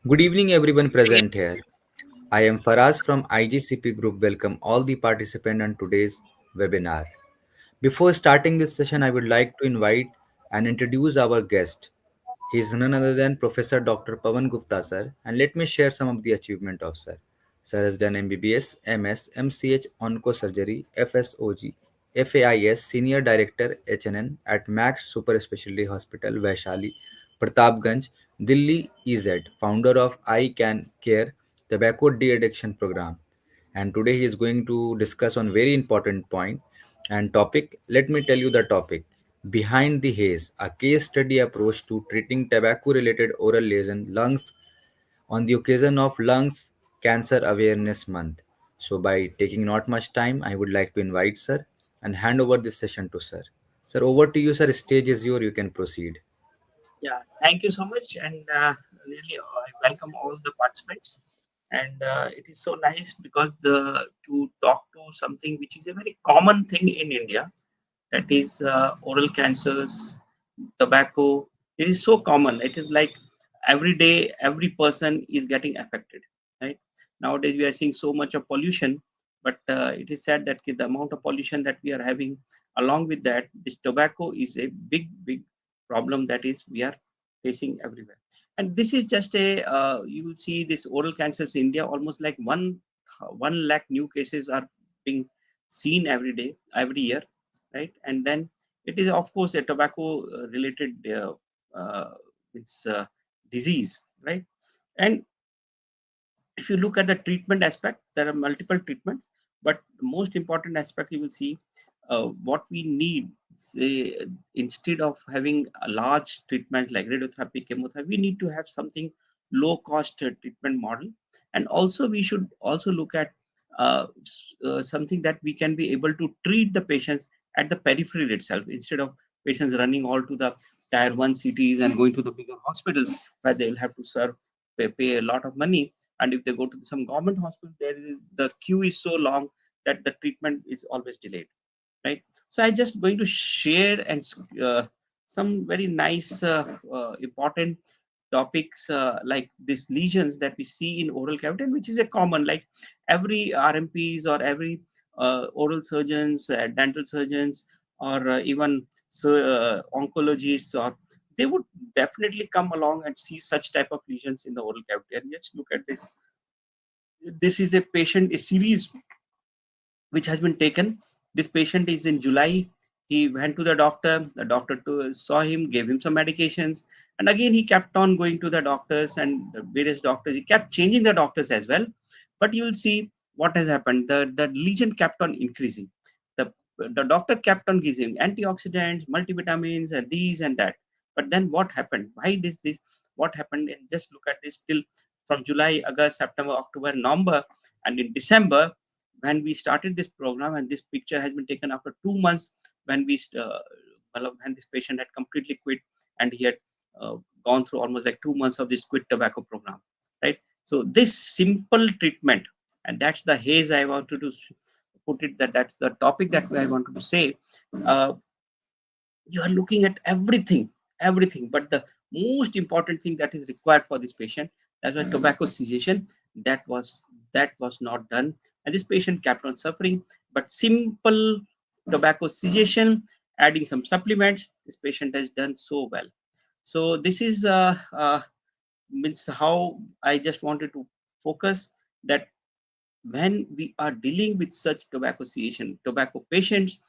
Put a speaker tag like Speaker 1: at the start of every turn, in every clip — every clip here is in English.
Speaker 1: Good evening, everyone present here. I am Faraz from IGCP Group. Welcome all the participants on today's webinar. Before starting this session, I would like to invite and introduce our guest. He is none other than Professor Dr. Pawan Gupta, sir. And let me share some of the achievement of sir. Sir has done MBBS, MS, MCH, Oncosurgery, FSOG, FAIS, Senior Director HNN at Max Super Specialty Hospital, Vaishali, Pratapganj, Delhi EZ, founder of I Can Care Tobacco De-Addiction Program. And today he is going to discuss on very important point and topic. Let me tell you the topic: Behind the Haze, a case study approach to treating tobacco-related oral lesion lungs on the occasion of Lungs Cancer Awareness Month. So, by taking not much time, I would like to invite sir and hand over this session to sir. Sir, over to you, sir. Stage is your. You can proceed.
Speaker 2: Yeah, thank you so much, and really I welcome all the participants. And it is so nice because the to talk to something which is a very common thing in India, that is oral cancers, tobacco. It is so common. It is like every day, every person is getting affected. Right nowadays, we are seeing so much of pollution, but it is said that the amount of pollution that we are having, along with that, this tobacco is a big, big problem that is we are facing everywhere. And this is just a you will see this oral cancers in India, almost like 1 lakh new cases are being seen every day, every year, right? And then it is of course a tobacco related uh, it's disease, right? And if you look at the treatment aspect, there are multiple treatments, but the most important aspect you will see, what we need, say, instead of having a large treatment like radiotherapy, chemotherapy, we need to have something low cost treatment model. And also we should also look at something that we can be able to treat the patients at the periphery itself, instead of patients running all to the tier 1 cities and going to the bigger hospitals where they will have to pay a lot of money. And if they go to some government hospital, the queue is so long that the treatment is always delayed, right? So I just going to share and some very nice important topics, like these lesions that we see in oral cavity, which is a common, like every RMPs or every oral surgeons, dental surgeons, or even oncologists, or they would definitely come along and see such type of lesions in the oral cavity. And let's look at this. This is a patient, a series which has been taken. This patient is in July. He went to the doctor. The doctor saw him, gave him some medications, and again he kept on going to the doctors and the various doctors. He kept changing the doctors as well. But you will see what has happened. The lesion kept on increasing. The doctor kept on giving antioxidants, multivitamins, and these and that. But then what happened? Why this? What happened? And just look at this till from July, August, September, October, November, and in December, when we started this program, and this picture has been taken after 2 months, when when this patient had completely quit, and he had uh, gone through almost like 2 months of this quit tobacco program, right? So this simple treatment, and that's the haze I wanted to put it, that's the topic that I wanted to say. uh, you are looking at everything, but the most important thing that is required for this patient, that was tobacco cessation. That was that was not done, and this patient kept on suffering. But simple tobacco cessation, adding some supplements, this patient has done so well. So this is means how I just wanted to focus that when we are dealing with such tobacco cessation tobacco patients,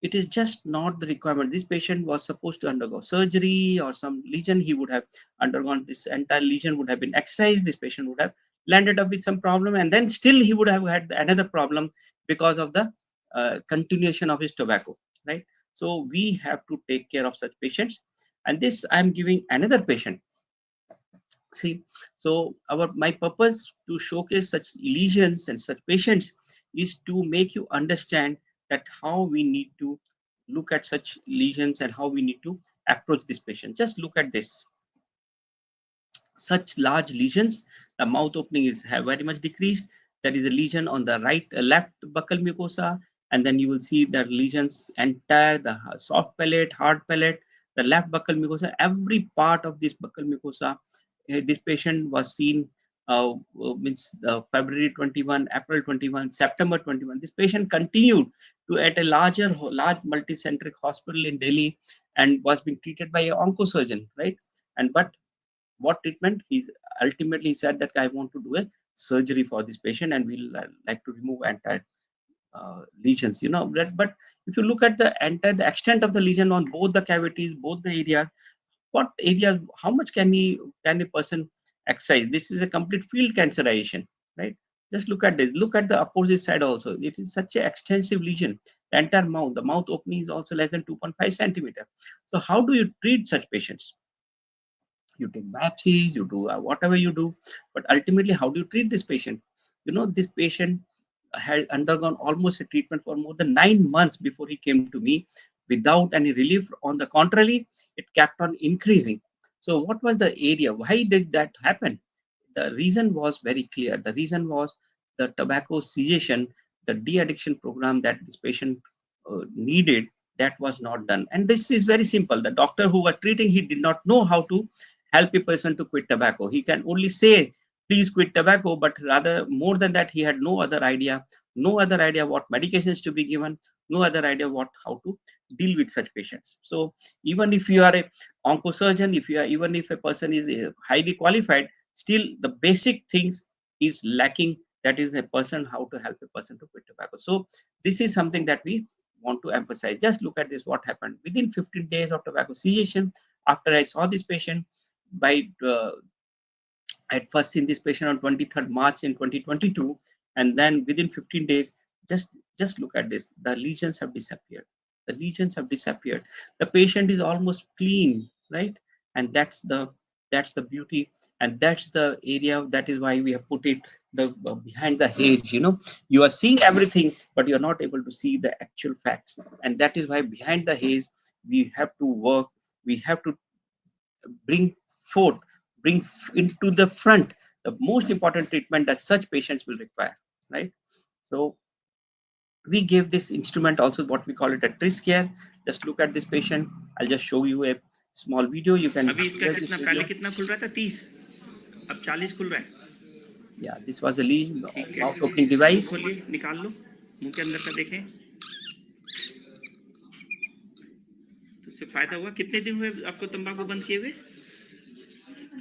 Speaker 2: it is just not the requirement. This patient was supposed to undergo surgery or some lesion. He would have undergone, this entire lesion would have been excised. This patient would have landed up with some problem, and then still he would have had another problem because of the continuation of his tobacco, right? So we have to take care of such patients. And this I am giving another patient. See, so my purpose to showcase such lesions and such patients is to make you understand that how we need to look at such lesions and how we need to approach this patient. Just look at this. Such large lesions, the mouth opening is have very much decreased. There is a lesion on the left buccal mucosa, and then you will see the lesions entire the soft palate, hard palate, the left buccal mucosa, every part of this buccal mucosa this patient was seen means February 21, April 21, September 21. This patient continued to at a large multi-centric hospital in Delhi and was being treated by an oncosurgeon, right? And but what treatment? He ultimately said that I want to do a surgery for this patient and we'll like to remove entire lesions. But if you look at the extent of the lesion on both the cavities, both the areas, what areas, how much can a person excise? This is a complete field cancerization, right? Just look at this. Look at the opposite side also. It is such an extensive lesion. The entire mouth, the mouth opening is also less than 2.5 centimeter. So how do you treat such patients? You take biopsies, you do whatever you do, but ultimately, how do you treat this patient? This patient had undergone almost a treatment for more than 9 months before he came to me without any relief. On the contrary, it kept on increasing. So, what was the area? Why did that happen? The reason was very clear. The reason was the tobacco cessation, the de-addiction program that this patient needed, that was not done. And this is very simple. The doctor who was treating, he did not know how to help a person to quit tobacco. He can only say, please quit tobacco, but rather more than that, he had no other idea what medications to be given, no other idea what how to deal with such patients. So even if you are a oncosurgeon, if you are even if a person is highly qualified, still the basic things is lacking. That is a person how to help a person to quit tobacco. So this is something that we want to emphasize. Just look at this, what happened within 15 days of tobacco cessation. After I saw this patient, by I had first seen this patient on 23rd March in 2022, and then within 15 days, just look at this. The lesions have disappeared. The lesions have disappeared. The patient is almost clean, right? And that's the beauty, and that's the area. That is why we have put it the behind the haze. You are seeing everything, but you're not able to see the actual facts, and that is why behind the haze we have to work. We have to bring forth, into the front the most important treatment that such patients will require, right? So we give this instrument also, what we call it a tris care. Just look at this patient. I'll just show you a small video. You can
Speaker 3: अभी इसका
Speaker 2: hear this
Speaker 3: कितना पहले
Speaker 2: video.
Speaker 3: कितना खुल रहा था 30, अब 40 खुल रहा है।
Speaker 2: Yeah, this was a lead
Speaker 3: ठीक है,
Speaker 2: mouth opening
Speaker 3: मुंह
Speaker 2: device.
Speaker 3: खोलिए, निकाल लो, मुंह के अंदर का देखें। तो इससे फायदा हुआ? कितने दिन हुए आपको तंबाकू बंद किए हुए?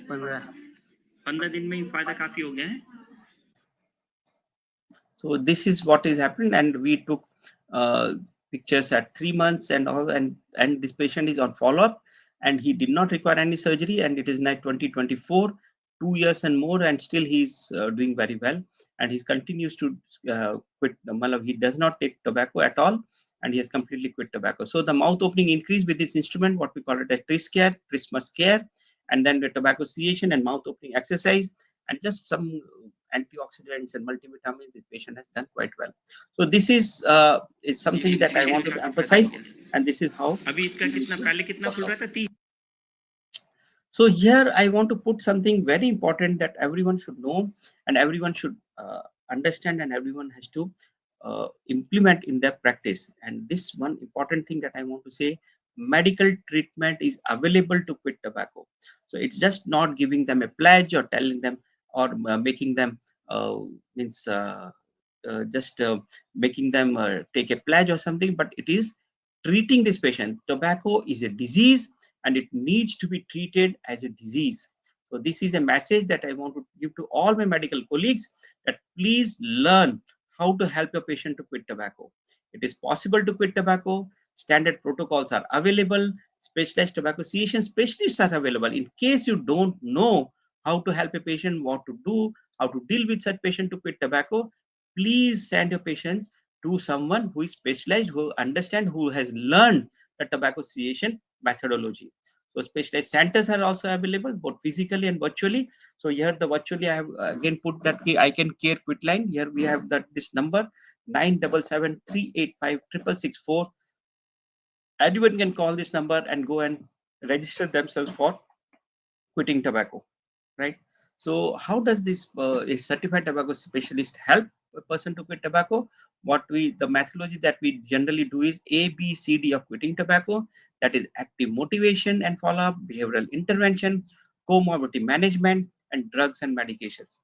Speaker 3: 15 दिन में ही फायदा काफी हो गया है।
Speaker 2: So this is what is happening, and we took uh, pictures at 3 months and all, and this patient is on follow up, and he did not require any surgery, and it is now 2024, 2 years and more, and still he's doing very well, and he continues to quit. He does not take tobacco at all, and he has completely quit tobacco. So the mouth opening increased with this instrument, what we call it a tris care, Christmas care, and then the tobacco cessation and mouth opening exercise, and just some antioxidants and multivitamins. This patient has done quite well. So this is something that I want to
Speaker 3: काफी फायदा हो
Speaker 2: emphasize,
Speaker 3: गया।
Speaker 2: and this is how
Speaker 3: अभी इसका
Speaker 2: we need
Speaker 3: कितना
Speaker 2: to
Speaker 3: पहले कितना
Speaker 2: work
Speaker 3: खुल
Speaker 2: out.
Speaker 3: रहा था 30।
Speaker 2: So here I want to put something very important that everyone should know, and everyone should understand, and everyone has to implement in their practice. And this one important thing that I want to say: medical treatment is available to quit tobacco. So it's just not giving them a pledge or telling them or making them uh, means just making them take a pledge or something, but it is treating this patient. Tobacco is a disease, and it needs to be treated as a disease. So this is a message that I want to give to all my medical colleagues, that please learn how to help a patient to quit tobacco. It is possible to quit tobacco. Standard protocols are available. Specialized tobacco cessation specialists are available. In case you don't know how to help a patient, what to do, how to deal with such patient to quit tobacco, please send your patients to someone who is specialized, who understand, who has learned the tobacco cessation methodology. So specialized centers are also available both physically and virtually. So here the virtually I have again put that I can care quit line. Here we have that this number 977-385-6664. Anyone can call this number and go and register themselves for quitting tobacco, right? So how does this a certified tobacco specialist help a person to quit tobacco? The methodology that we generally do is ABCD of quitting tobacco. That is active motivation and follow-up, behavioral intervention, comorbidity management, and drugs and medications.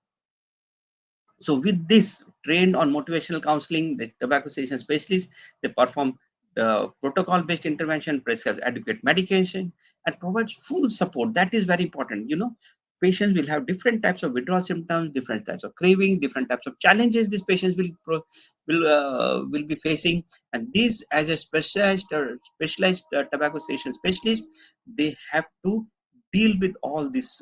Speaker 2: So with this, trained on motivational counseling, the tobacco cessation specialists, they perform the protocol-based intervention, prescribe adequate medication, and provide full support. That is very important. Patients will have different types of withdrawal symptoms, different types of craving, different types of challenges these patients will be facing. And these, as a specialized tobacco cessation specialist, they have to deal with all these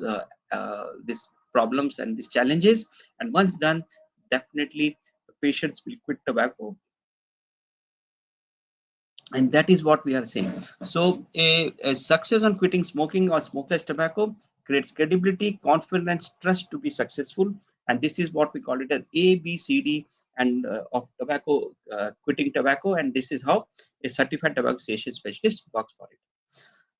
Speaker 2: problems and these challenges. And once done, definitely the patients will quit tobacco, and that is what we are saying. So a success on quitting smoking or smokeless tobacco creates credibility, confidence, trust to be successful. And this is what we call it as ABCD and of tobacco, quitting tobacco. And this is how a certified tobacco cessation specialist works for it.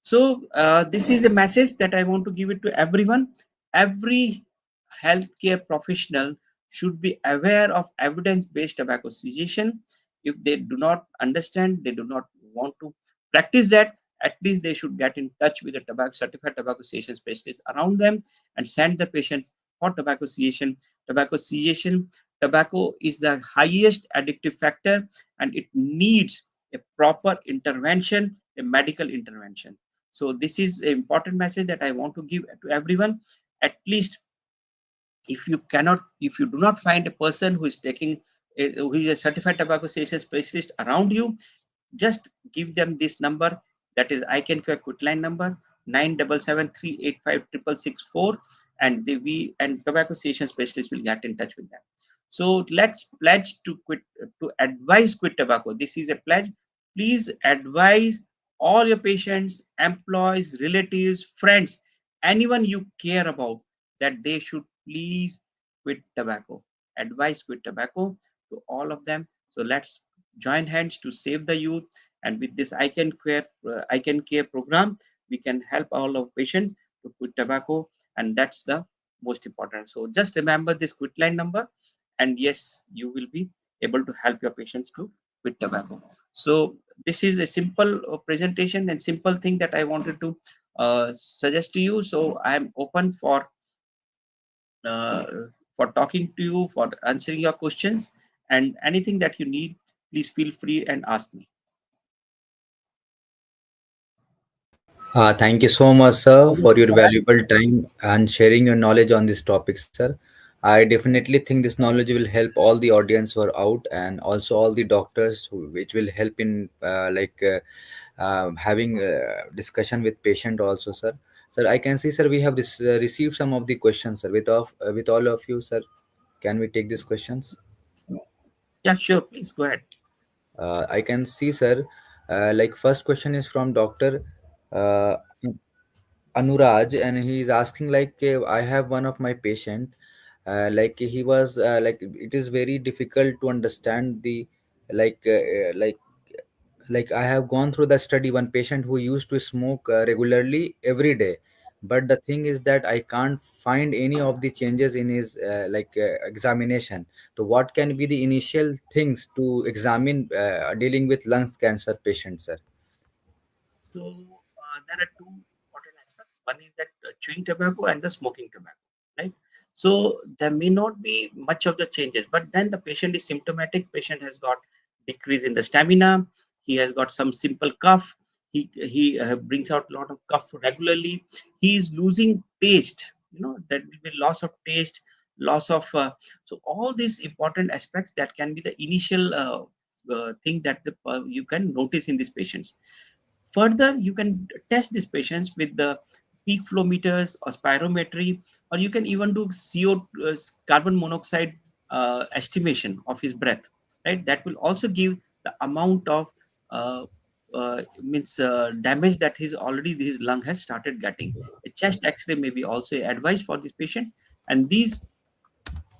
Speaker 2: So this is a message that I want to give it to everyone. Every healthcare professional should be aware of evidence-based tobacco cessation. If they do not understand, they do not want to practice that, at least they should get in touch with a certified tobacco cessation specialist around them and send the patients for tobacco cessation. Tobacco cessation, tobacco is the highest addictive factor, and it needs a proper intervention, a medical intervention. So this is an important message that I want to give to everyone. At least if you do not find a person who is who is a certified tobacco cessation specialist around you, just give them this number, that is I can quit line number 9773856664, and we and tobacco cessation specialists will get in touch with them. So let's pledge to quit, to advise quit tobacco. This is a pledge. Please advise all your patients, employees, relatives, friends, anyone you care about, that they should please quit tobacco. Advise quit tobacco to all of them. So let's join hands to save the youth. And with this I can care program, we can help all of patients to quit tobacco, and that's the most important. So just remember this quit line number, and yes, you will be able to help your patients to quit tobacco. So this is a simple presentation and simple thing that I wanted to suggest to you. So I am open uh, for talking to you, for answering your questions, and anything that you need, please feel free and ask me.
Speaker 1: Thank you so much, sir, for your valuable time and sharing your knowledge on this topic, sir. I definitely think this knowledge will help all the audience who are out and also all the doctors, which will help in having discussion with patient also, sir. Sir, I can see, sir, we have received some of the questions, sir, with all of you, sir. Can we take these questions?
Speaker 2: Yeah, sure. Please go ahead.
Speaker 1: I can see, sir. Like first question is from Doctor uh, Anuraj, and he is asking like, I have one of my patient, like he was like it is very difficult to understand the like uh, like I have gone through the study, one patient who used to smoke regularly every day, but the thing is that I can't find any of the changes in his examination. So what can be the initial things to examine dealing with lungs cancer patients, sir?
Speaker 2: So there are two important aspects. One is that chewing tobacco and the smoking tobacco, right? So there may not be much of the changes, but then the patient is symptomatic. Patient has got decrease in the stamina. He has got some simple cough. He brings out a lot of cough regularly. He is losing taste. There will be loss of taste, loss of so all these important aspects that can be the initial thing that you can notice in these patients. Further, you can test these patients with the peak flow meters or spirometry, or you can even do carbon monoxide estimation of his breath, right? That will also give the amount of means damage that his lung has started getting. A chest X-ray may be also advised for these patients, and these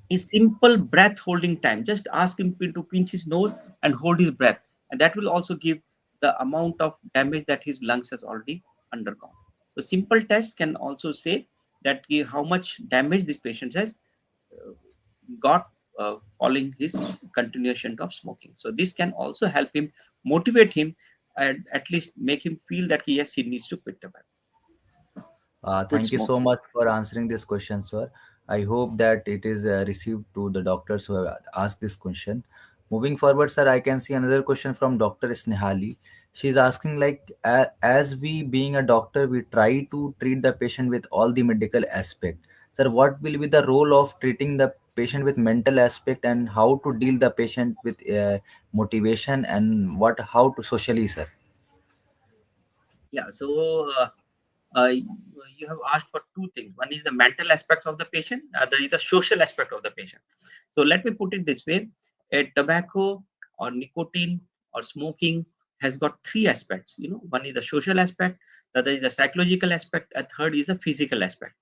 Speaker 2: is simple breath holding time. Just ask him to pinch his nose and hold his breath, and that will also give the amount of damage that his lungs has already undergone. So simple tests can also say that how much damage this patient has uh, got following his continuation of smoking. So this can also help him, motivate him, and at least make him feel that yes, he needs to quit tobacco. quit
Speaker 1: Thank you so
Speaker 2: smoking.
Speaker 1: much for answering this question, sir. I hope that it is received to the doctors who have asked this question. Moving forward, sir, I can see another question from Dr. Snehali. She is asking, like, as we being a doctor, we try to treat the patient with all the medical aspect. Sir, what will be the role of treating the patient with mental aspect, and how to deal the patient with motivation, and what how to socially, sir?
Speaker 2: Yeah. So you have asked for two things. One is the mental aspects of the patient, other is the social aspect of the patient. So let me put it this way: a tobacco or nicotine or smoking has got three aspects. One is the social aspect, the other is the psychological aspect, a third is the physical aspect.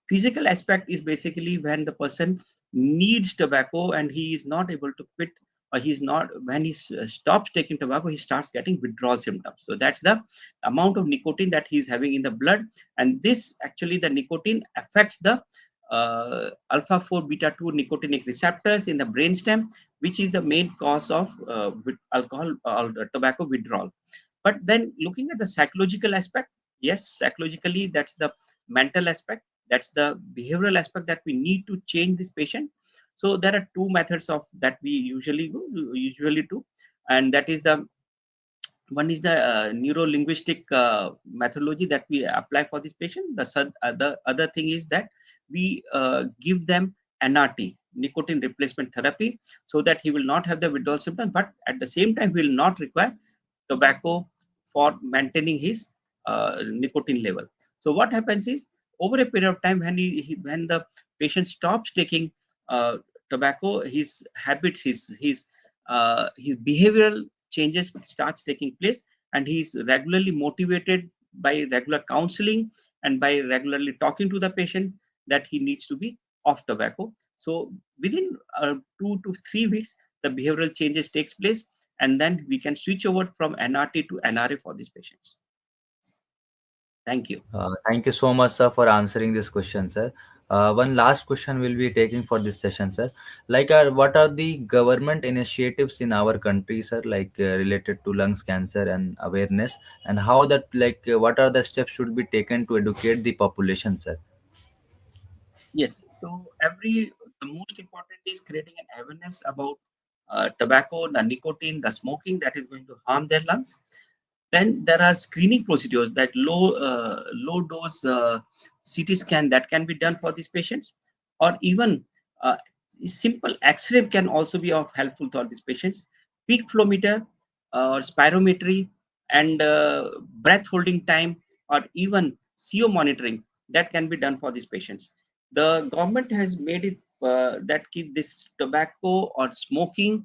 Speaker 2: Physical aspect is basically when the person needs tobacco and he is not able to quit, or he's not, when he stops taking tobacco, he starts getting withdrawal symptoms. So that's the amount of nicotine that he's having in the blood, and this actually, the nicotine affects the alpha 4 beta 2 nicotinic receptors in the brainstem, which is the main cause of alcohol or tobacco withdrawal. But then looking at the psychological aspect, yes, psychologically, that's the mental aspect, that's the behavioral aspect that we need to change this patient. So there are two methods of that we usually do, and that is the one is the neuro linguistic methodology that we apply for this patient. The other thing is that we give them NRT, nicotine replacement therapy, so that he will not have the withdrawal symptoms, but at the same time will not require tobacco for maintaining his nicotine level. So what happens is, over a period of time, when when the patient stops taking uh, tobacco, his habits, his behavioral changes starts taking place, and he is regularly motivated by regular counseling and by regularly talking to the patient that he needs to be off tobacco. So within 2 to 3 weeks, the behavioral changes takes place, and then we can switch over from NRT to NRA for these patients. Thank you.
Speaker 1: Thank you so much, sir, for answering this question, sir. One last question we'll be taking for this session, sir. Like, what are the government initiatives in our country, sir, like related to lungs cancer and awareness, and how that, like, what are the steps should be taken to educate the population, sir?
Speaker 2: Yes. So the most important is creating an awareness about tobacco, the nicotine, the smoking that is going to harm their lungs. Then there are screening procedures, that low dose CT scan that can be done for these patients, or even uh, simple X-ray can also be of helpful for these patients. Peak flow meter or spirometry, and breath holding time, or even CO monitoring that can be done for these patients. The government has made it that this tobacco or smoking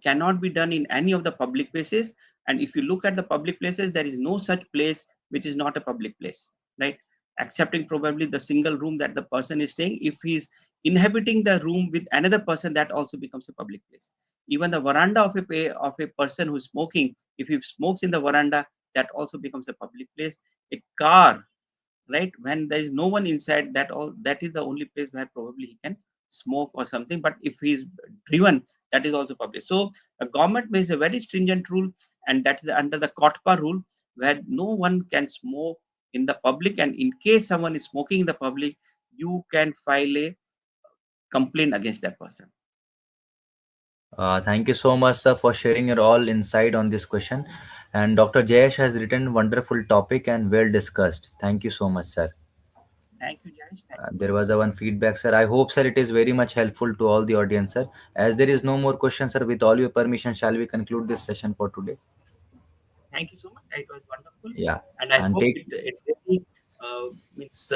Speaker 2: cannot be done in any of the public places. And if you look at the public places, there is no such place which is not a public place, right? Excepting probably the single room that the person is staying. If he is inhabiting the room with another person, that also becomes a public place. Even the veranda of a person who is smoking, if he smokes in the veranda, that also becomes a public place. A car, right, when there is no one inside, that is the only place where probably he can smoke or something. But if he is driven, that is also public. So the government makes a very stringent rule, and that is under the Kotpa rule, where no one can smoke in the public, and in case someone is smoking in the public, you can file a complaint against that person.
Speaker 1: Thank you so much, sir, for sharing your all insight on this question. And Dr. Jayesh has written wonderful topic and well discussed. Thank you so much, sir.
Speaker 2: Thank you, Jayesh. Thank you.
Speaker 1: There was a one feedback, sir. I hope, sir, it is very much helpful to all the audience, sir. As there is no more questions, sir, with all your permission, shall we conclude this session for today?
Speaker 2: Thank you so much. It was wonderful,
Speaker 1: Yeah,
Speaker 2: and I
Speaker 1: and
Speaker 2: hope
Speaker 1: take.
Speaker 2: it really uh, means,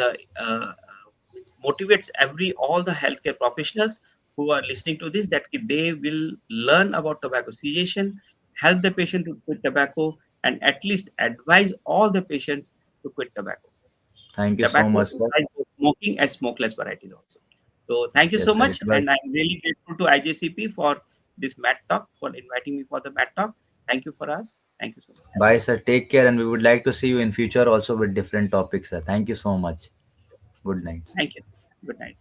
Speaker 2: means motivates all the healthcare professionals who are listening to this, that they will learn about tobacco cessation, help the patient to quit tobacco, and at least advise all the patients to quit tobacco.
Speaker 1: Thank you so
Speaker 2: Tobacco
Speaker 1: much, sir.
Speaker 2: besides the smoking as smokeless varieties also. So thank you so
Speaker 1: Yes, sir.
Speaker 2: much,
Speaker 1: It was.
Speaker 2: and I'm really grateful to IJCP for this Mat Talk, for inviting me for the Mat Talk. Thank you for us. Thank you so much. Have a
Speaker 1: Bye,
Speaker 2: nice
Speaker 1: sir.
Speaker 2: day.
Speaker 1: Take care, and we would like to see you in future also with different topics, sir. Thank you so much. Good night, sir.
Speaker 2: Thank you. Good night.